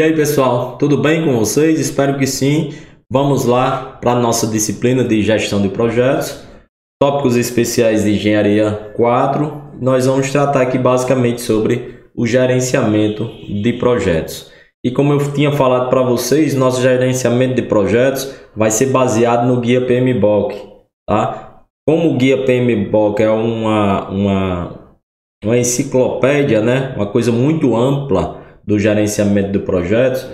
aí pessoal, tudo bem com vocês? Espero que sim. Vamos lá para a nossa disciplina de gestão de projetos, tópicos especiais de engenharia 4. Nós vamos tratar aqui basicamente sobre o gerenciamento de projetos. E como eu tinha falado para vocês, nosso gerenciamento de projetos vai ser baseado no guia PMBOK, tá? Como o guia PMBOK é uma enciclopédia, né? Uma coisa muito ampla do gerenciamento de projetos.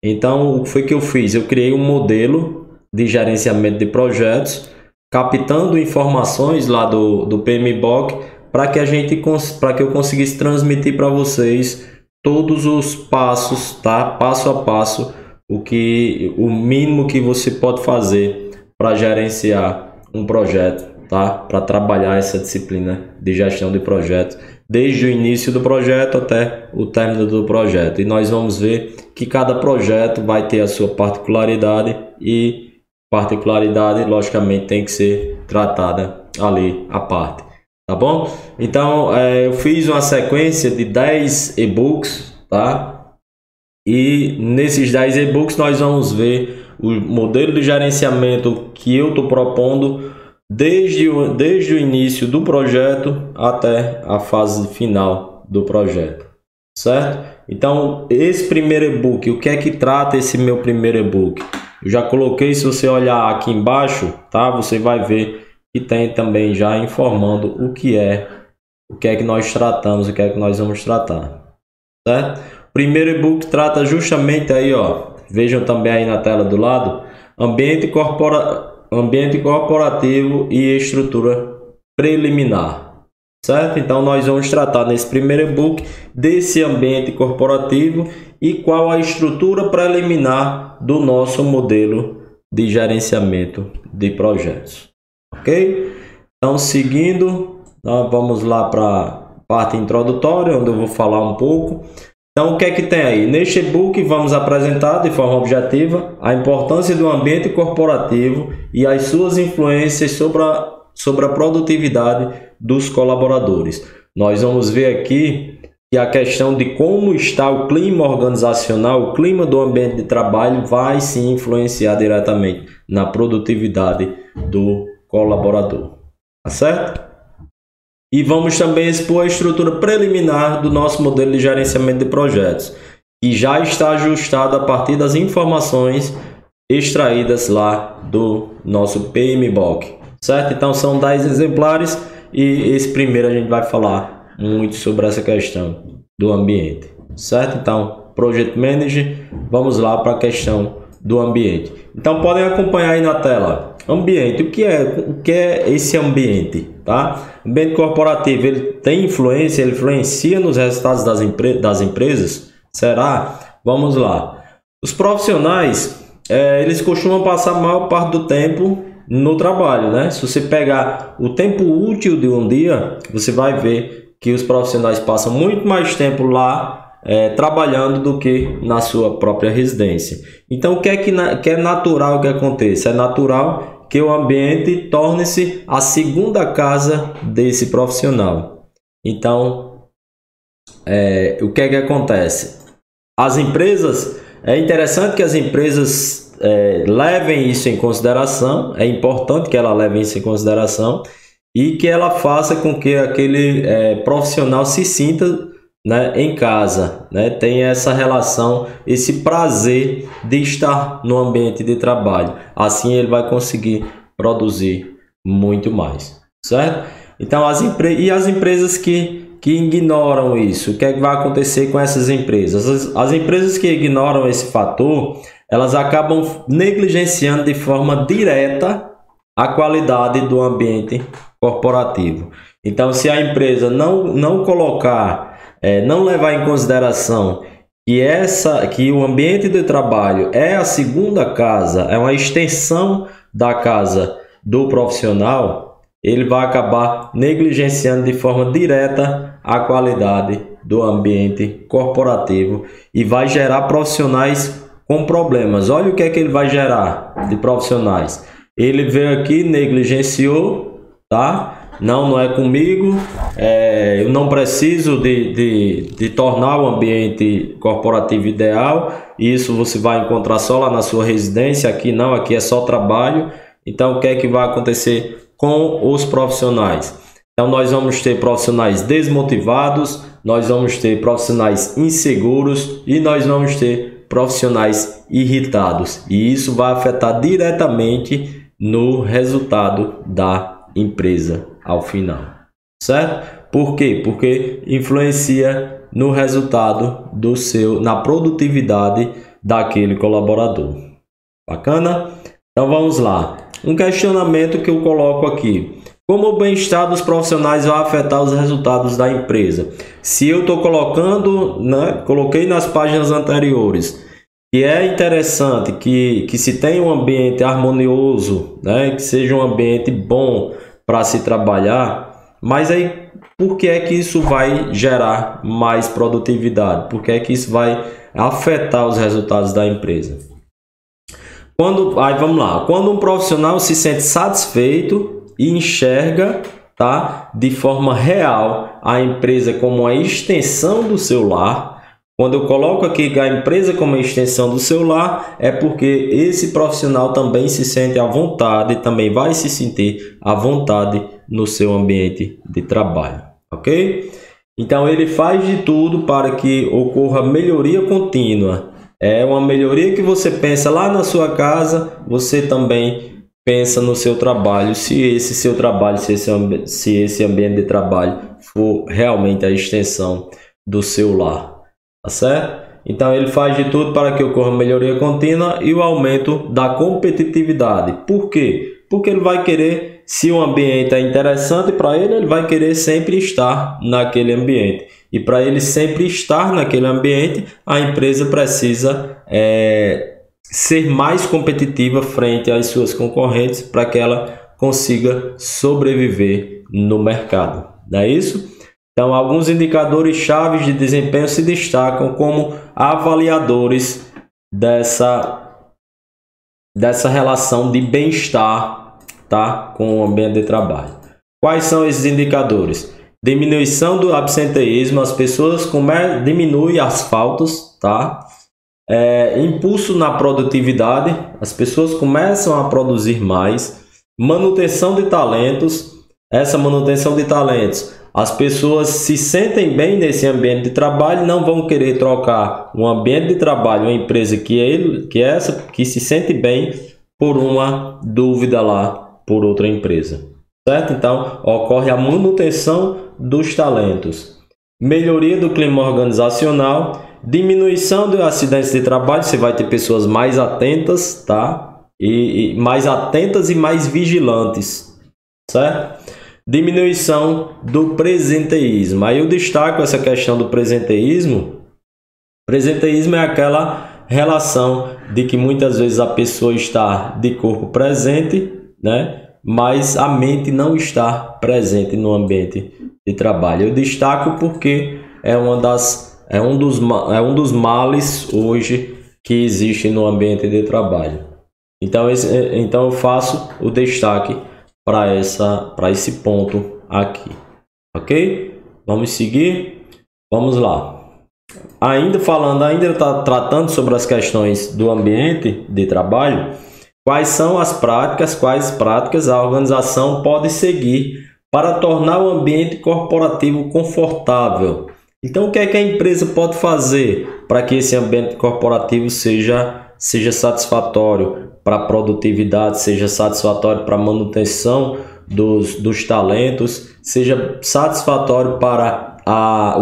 Então, o que foi que eu fiz? Eu criei um modelo de gerenciamento de projetos, captando informações lá do PMBOK para que eu conseguisse transmitir para vocês todos os passos, tá? Passo a passo, o mínimo que você pode fazer para gerenciar um projeto, tá? Para trabalhar essa disciplina de gestão de projetos, desde o início do projeto até o término do projeto. E nós vamos ver que cada projeto vai ter a sua particularidade e particularidade, logicamente, tem que ser tratada ali à parte, tá bom? Então, eu fiz uma sequência de 10 e-books, tá? E nesses 10 e-books nós vamos ver o modelo de gerenciamento que eu estou propondo desde o início do projeto até a fase final do projeto, certo? Então, esse primeiro e-book, o que é que trata esse meu primeiro e-book? Eu já coloquei, se você olhar aqui embaixo, tá? Você vai ver que tem também já informando o que é que nós tratamos, o que é que nós vamos tratar, certo? O primeiro e-book trata justamente aí, ó, vejam também aí na tela do lado, ambiente corporativo e estrutura preliminar, certo? Então nós vamos tratar nesse primeiro e-book desse ambiente corporativo e qual a estrutura preliminar do nosso modelo de gerenciamento de projetos, ok? Então, seguindo, nós vamos lá para a parte introdutória, onde eu vou falar um pouco. Então, o que é que tem aí? Neste e-book vamos apresentar de forma objetiva a importância do ambiente corporativo e as suas influências sobre a produtividade dos colaboradores. Nós vamos ver aqui que a questão de como está o clima organizacional, o clima do ambiente de trabalho vai sim influenciar diretamente na produtividade do colaborador, tá certo? E vamos também expor a estrutura preliminar do nosso modelo de gerenciamento de projetos, que já está ajustado a partir das informações extraídas lá do nosso PMBOK, certo? Então são 10 exemplares e esse primeiro a gente vai falar muito sobre essa questão do ambiente, certo? Então, Project Manager, vamos lá para a questão do ambiente. Então podem acompanhar aí na tela. Ambiente, o que é esse ambiente, tá? Ambiente corporativo, ele tem influência, ele influencia nos resultados das empresas? Será? Vamos lá. Os profissionais, eles costumam passar a maior parte do tempo no trabalho, né? Se você pegar o tempo útil de um dia, você vai ver que os profissionais passam muito mais tempo lá trabalhando do que na sua própria residência. Então, o que é natural que aconteça? É natural que o ambiente torne-se a segunda casa desse profissional. Então, o que é que acontece? As empresas, é interessante que as empresas levem isso em consideração, é importante que ela leve isso em consideração e que ela faça com que aquele profissional se sinta, né, em casa, né, tenha essa relação, esse prazer de estar no ambiente de trabalho. Assim ele vai conseguir produzir muito mais, certo? Então as empresas que ignoram isso, o que é que vai acontecer com essas empresas? As empresas que ignoram esse fator, elas acabam negligenciando de forma direta a qualidade do ambiente corporativo. Então, se a empresa não colocar, não levar em consideração que o ambiente de trabalho é a segunda casa, é uma extensão da casa do profissional, ele vai acabar negligenciando de forma direta a qualidade do ambiente corporativo e vai gerar profissionais com problemas. Olha o que é que ele vai gerar de profissionais. Ele veio aqui, negligenciou, tá? Não é comigo, eu não preciso de tornar o ambiente corporativo ideal, Isso você vai encontrar só lá na sua residência. Aqui não, aqui é só trabalho. Então o que é que vai acontecer com os profissionais? Então nós vamos ter profissionais desmotivados, nós vamos ter profissionais inseguros e nós vamos ter profissionais irritados. E isso vai afetar diretamente no resultado da empresa ao final, certo? Por quê? Porque influencia no resultado na produtividade daquele colaborador. Bacana? Então vamos lá. Um questionamento que eu coloco aqui. Como o bem-estar dos profissionais vai afetar os resultados da empresa? Se eu estou colocando, coloquei nas páginas anteriores, que é interessante que se tenha um ambiente harmonioso, que seja um ambiente bom para se trabalhar, mas aí por que é que isso vai gerar mais produtividade? Por que é que isso vai afetar os resultados da empresa? Vamos lá. Quando um profissional se sente satisfeito e enxerga, de forma real a empresa como uma extensão do seu lar. Quando eu coloco aqui a empresa como uma extensão do seu lar, é porque esse profissional também se sente à vontade, também vai se sentir à vontade no seu ambiente de trabalho, ok? Então ele faz de tudo para que ocorra melhoria contínua. É uma melhoria que você pensa lá na sua casa, você também pensa no seu trabalho, se esse ambiente de trabalho for realmente a extensão do seu lar, tá certo? Então ele faz de tudo para que ocorra melhoria contínua e o aumento da competitividade. Por quê? Porque ele vai querer, se o ambiente é interessante para ele, ele vai querer sempre estar naquele ambiente. E para ele sempre estar naquele ambiente, a empresa precisa ser mais competitiva frente às suas concorrentes para que ela consiga sobreviver no mercado. Não é isso? Então, alguns indicadores chaves de desempenho se destacam como avaliadores dessa relação de bem-estar, com o ambiente de trabalho. Quais são esses indicadores? Diminuição do absenteísmo, as pessoas diminuem as faltas, impulso na produtividade, as pessoas começam a produzir mais. Manutenção de talentos, essa manutenção de talentos, as pessoas se sentem bem nesse ambiente de trabalho, não vão querer trocar um ambiente de trabalho, uma empresa que se sente bem, por uma dúvida lá por outra empresa, certo? Então ocorre a manutenção dos talentos, melhoria do clima organizacional, diminuição de acidentes de trabalho, você vai ter pessoas mais atentas, e mais atentas e mais vigilantes, certo? Diminuição do presenteísmo. Aí eu destaco essa questão do presenteísmo. Presenteísmo é aquela relação de que muitas vezes a pessoa está de corpo presente, mas a mente não está presente no ambiente de trabalho. Eu destaco porque é um dos males hoje que existe no ambiente de trabalho. Então eu faço o destaque para esse ponto aqui, ok? Vamos seguir, vamos lá. Ainda tratando sobre as questões do ambiente de trabalho, quais práticas a organização pode seguir para tornar o ambiente corporativo confortável? Então, o que é que a empresa pode fazer para que esse ambiente corporativo seja satisfatório para a produtividade, seja satisfatório para a manutenção dos talentos, seja satisfatório para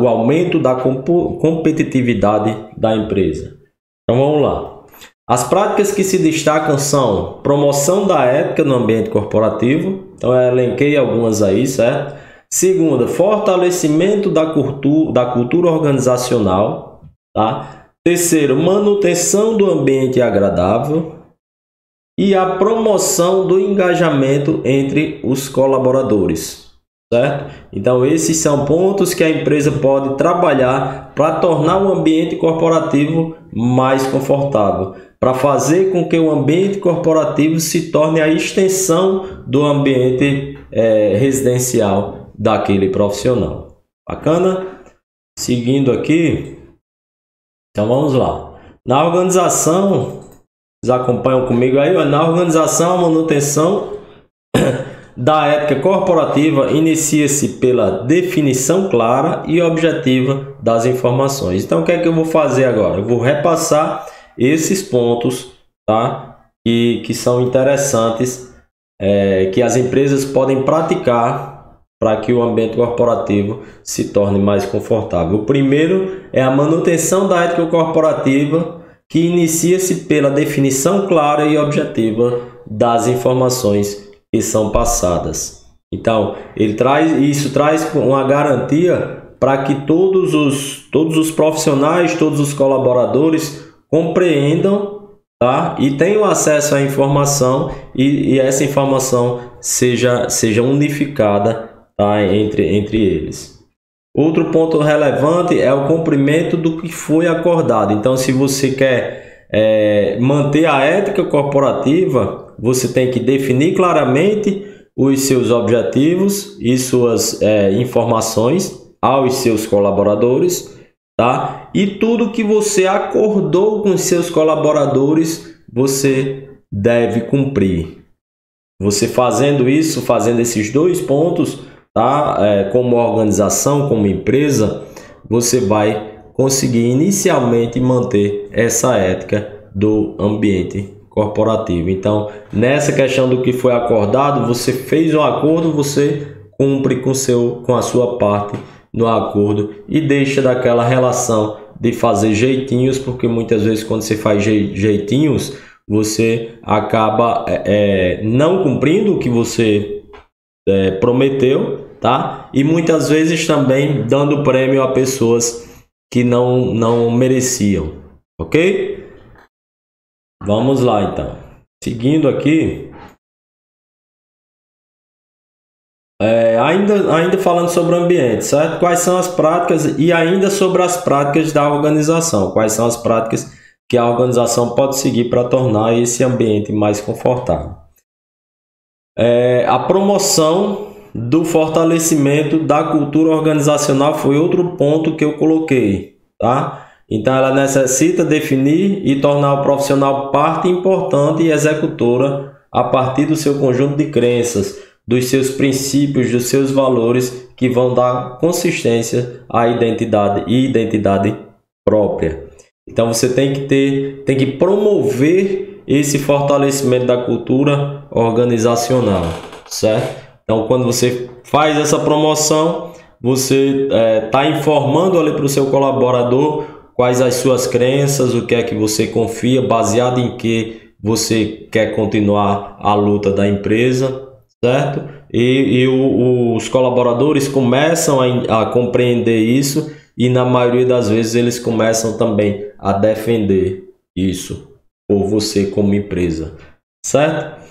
o aumento da competitividade da empresa? Então, vamos lá. As práticas que se destacam são promoção da ética no ambiente corporativo. Então, eu elenquei algumas aí, certo? Segunda, fortalecimento da cultura organizacional, Terceiro, manutenção do ambiente agradável e a promoção do engajamento entre os colaboradores, certo? Então esses são pontos que a empresa pode trabalhar para tornar o ambiente corporativo mais confortável, para fazer com que o ambiente corporativo se torne a extensão do ambiente residencial daquele profissional. Bacana? Seguindo aqui, então vamos lá. Na organização, vocês acompanham comigo aí, ó, na organização, a manutenção da ética corporativa inicia-se pela definição clara e objetiva das informações. Então, o que é que eu vou fazer agora? Eu vou repassar esses pontos, tá? Que são interessantes, que as empresas podem praticar para que o ambiente corporativo se torne mais confortável. O primeiro é a manutenção da ética corporativa, que inicia-se pela definição clara e objetiva das informações que são passadas. Então, isso traz uma garantia para que todos os profissionais, todos os colaboradores compreendam, tá? E tenham acesso à informação e essa informação seja unificada, tá? entre eles. Outro ponto relevante é o cumprimento do que foi acordado. Então, se você quer manter a ética corporativa, você tem que definir claramente os seus objetivos e suas informações aos seus colaboradores, tá? E tudo que você acordou com seus colaboradores, você deve cumprir. Você fazendo isso, fazendo esses dois pontos, tá? Como organização, como empresa, você vai conseguir inicialmente manter essa ética do ambiente corporativo. Então, nessa questão do que foi acordado, você fez um acordo, você cumpre com a sua parte no acordo e deixa daquela relação de fazer jeitinhos, porque muitas vezes quando você faz jeitinhos, você acaba não cumprindo o que você prometeu, tá? E muitas vezes também dando prêmio a pessoas que não mereciam, ok? Vamos lá então. Seguindo aqui, ainda falando sobre o ambiente, certo? Quais são as práticas e ainda sobre as práticas da organização? Quais são as práticas que a organização pode seguir para tornar esse ambiente mais confortável? A promoção do fortalecimento da cultura organizacional foi outro ponto que eu coloquei, tá? Então, ela necessita definir e tornar o profissional parte importante e executora a partir do seu conjunto de crenças, dos seus princípios, dos seus valores que vão dar consistência à identidade própria. Então, você tem que promover esse fortalecimento da cultura organizacional, certo? Então, quando você faz essa promoção, você está informando ali para o seu colaborador quais as suas crenças, o que é que você confia, baseado em que você quer continuar a luta da empresa, certo? E os colaboradores começam a compreender isso e na maioria das vezes eles começam também a defender isso por você como empresa, certo?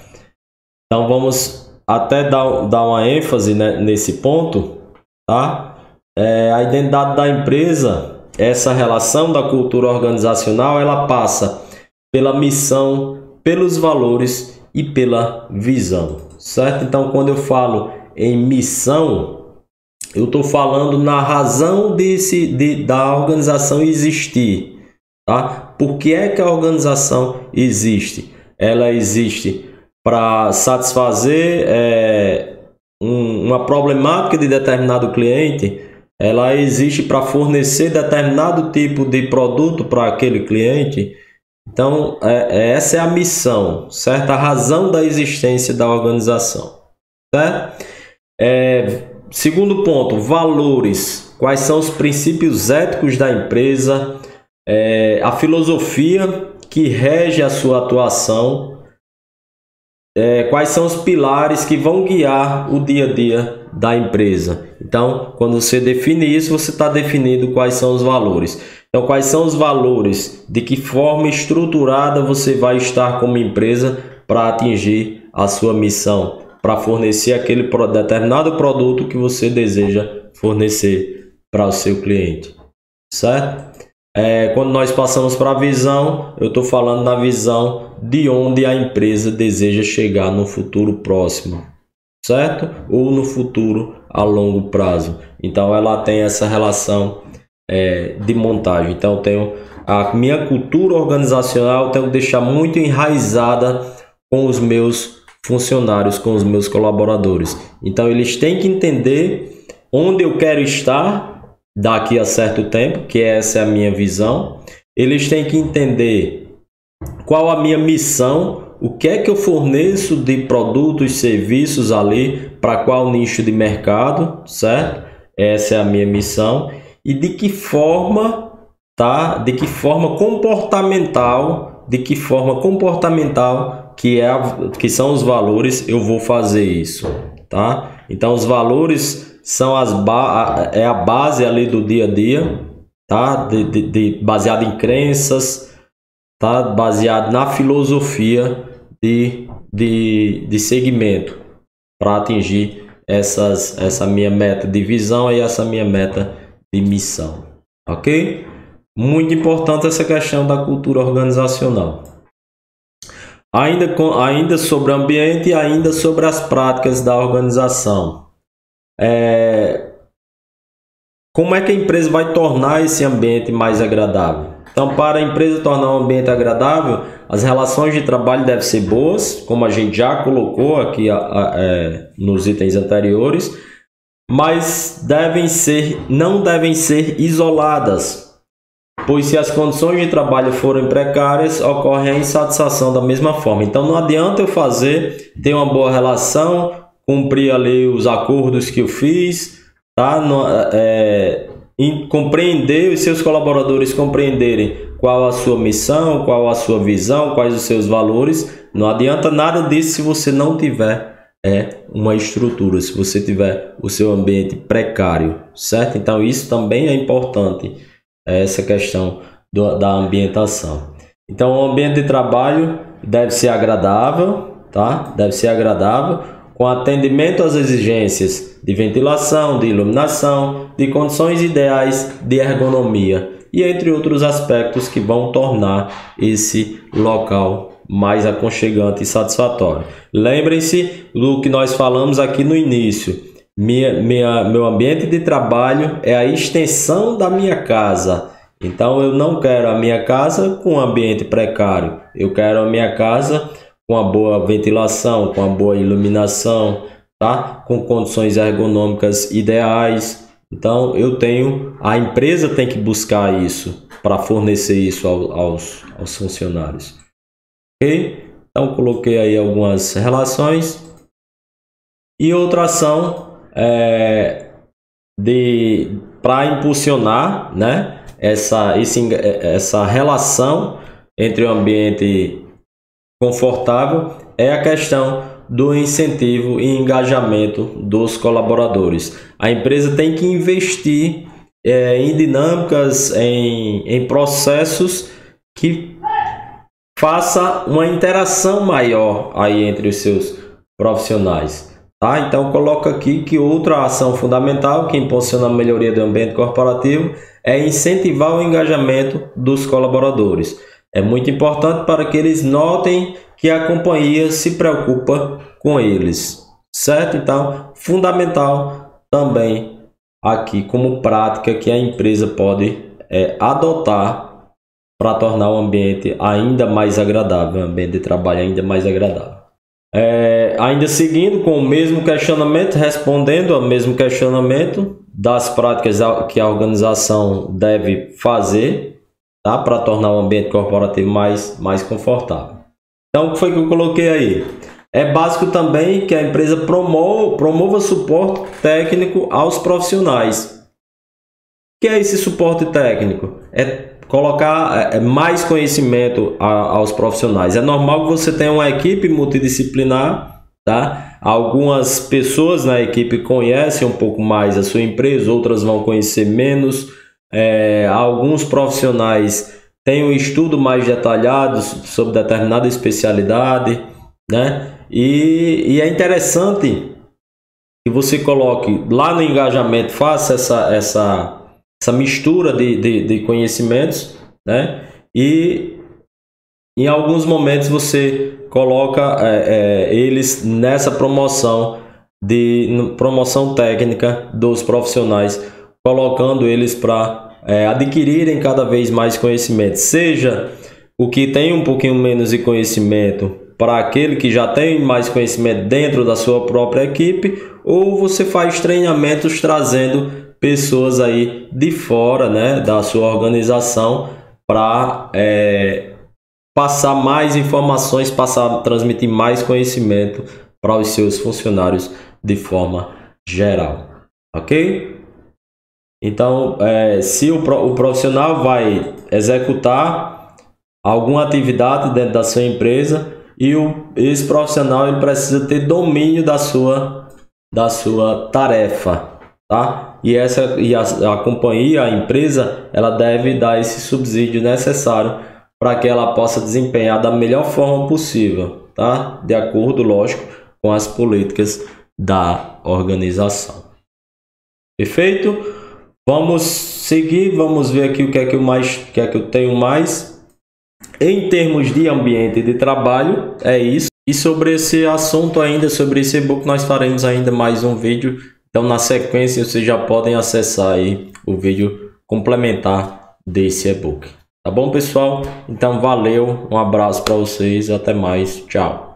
Então vamos até dar uma ênfase, né, nesse ponto, tá? A identidade da empresa, essa relação da cultura organizacional, ela passa pela missão, pelos valores e pela visão, certo? Então, quando eu falo em missão, eu estou falando na razão da organização existir, tá? Por que é que a organização existe? Ela existe para satisfazer uma problemática de determinado cliente. Ela existe para fornecer determinado tipo de produto para aquele cliente. Então, essa é a missão, certo? A razão da existência da organização, certo? Segundo ponto, valores. Quais são os princípios éticos da empresa? A filosofia que rege a sua atuação. Quais são os pilares que vão guiar o dia a dia da empresa? Então, quando você define isso, você está definindo quais são os valores. Então, quais são os valores? De que forma estruturada você vai estar como empresa para atingir a sua missão, para fornecer aquele determinado produto que você deseja fornecer para o seu cliente, certo? Quando nós passamos para a visão, eu estou falando da visão de onde a empresa deseja chegar no futuro próximo, certo? Ou no futuro a longo prazo. Então ela tem essa relação de montagem. Então eu tenho A minha cultura organizacional eu tenho que deixar muito enraizada com os meus funcionários, com os meus colaboradores. Então eles têm que entender onde eu quero estar daqui a certo tempo, que essa é a minha visão. Eles têm que entender qual a minha missão, o que é que eu forneço de produtos, serviços ali, para qual nicho de mercado, certo? Essa é a minha missão. E de que forma, tá? De que forma comportamental, que são os valores, eu vou fazer isso, tá? Então os valores são é a base ali do dia a dia, tá? Baseado em crenças, tá? Baseado na filosofia de segmento, para atingir essa minha meta de visão e essa minha meta de missão, ok? Muito importante essa questão da cultura organizacional. Ainda sobre o ambiente e ainda sobre as práticas da organização. Como é que a empresa vai tornar esse ambiente mais agradável? Então, para a empresa tornar um ambiente agradável, as relações de trabalho devem ser boas, como a gente já colocou aqui nos itens anteriores, mas não devem ser isoladas, pois se as condições de trabalho forem precárias, ocorre a insatisfação da mesma forma. Então, não adianta eu ter uma boa relação, cumprir ali os acordos que eu fiz, tá? Compreender, os seus colaboradores compreenderem qual a sua missão, qual a sua visão, quais os seus valores. Não adianta nada disso se você não tiver uma estrutura, se você tiver o seu ambiente precário, certo? Então isso também é importante, essa questão da ambientação. Então o ambiente de trabalho deve ser agradável, tá? Deve ser agradável, com atendimento às exigências de ventilação, de iluminação, de condições ideais de ergonomia e entre outros aspectos que vão tornar esse local mais aconchegante e satisfatório. Lembrem-se do que nós falamos aqui no início. Meu ambiente de trabalho é a extensão da minha casa. Então eu não quero a minha casa com um ambiente precário. Eu quero a minha casa com uma boa ventilação, com uma boa iluminação, tá? Com condições ergonômicas ideais. Então a empresa tem que buscar isso para fornecer isso aos funcionários. Ok? Então coloquei aí algumas relações. E outra ação para impulsionar, né, essa relação entre o ambiente confortável é a questão do incentivo e engajamento dos colaboradores. A empresa tem que investir em dinâmicas, em processos que faça uma interação maior aí entre os seus profissionais. Tá? Então coloca aqui que outra ação fundamental que impulsiona a melhoria do ambiente corporativo é incentivar o engajamento dos colaboradores. É muito importante para que eles notem que a companhia se preocupa com eles, certo? Então, fundamental também aqui como prática que a empresa pode adotar para tornar o ambiente ainda mais agradável, o ambiente de trabalho ainda mais agradável. Ainda seguindo com o mesmo questionamento, respondendo ao mesmo questionamento das práticas que a organização deve fazer, tá? Para tornar o ambiente corporativo mais confortável. Então, o que foi que eu coloquei aí? É básico também que a empresa promova suporte técnico aos profissionais. O que é esse suporte técnico? É colocar mais conhecimento aos profissionais. É normal que você tenha uma equipe multidisciplinar, tá? Algumas pessoas na equipe conhecem um pouco mais a sua empresa, outras vão conhecer menos. Alguns profissionais têm um estudo mais detalhado sobre determinada especialidade, né? E é interessante que você coloque lá no engajamento, faça essa mistura de conhecimentos, né? E em alguns momentos você coloca eles nessa promoção técnica dos profissionais, colocando eles para adquirirem cada vez mais conhecimento, seja o que tem um pouquinho menos de conhecimento para aquele que já tem mais conhecimento dentro da sua própria equipe, ou você faz treinamentos trazendo pessoas aí de fora, né, da sua organização para passar mais informações, transmitir mais conhecimento para os seus funcionários de forma geral, ok? Então, se o profissional vai executar alguma atividade dentro da sua empresa, e esse profissional ele precisa ter domínio da sua tarefa, tá? E a companhia, a empresa, ela deve dar esse subsídio necessário para que ela possa desempenhar da melhor forma possível, tá? De acordo, lógico, com as políticas da organização. Perfeito? Vamos seguir, vamos ver aqui o que é que eu tenho mais. Em termos de ambiente de trabalho, é isso. E sobre esse assunto ainda, sobre esse e-book, nós faremos ainda mais um vídeo. Então, na sequência, vocês já podem acessar aí o vídeo complementar desse e-book. Tá bom, pessoal? Então, valeu, um abraço para vocês, até mais, tchau.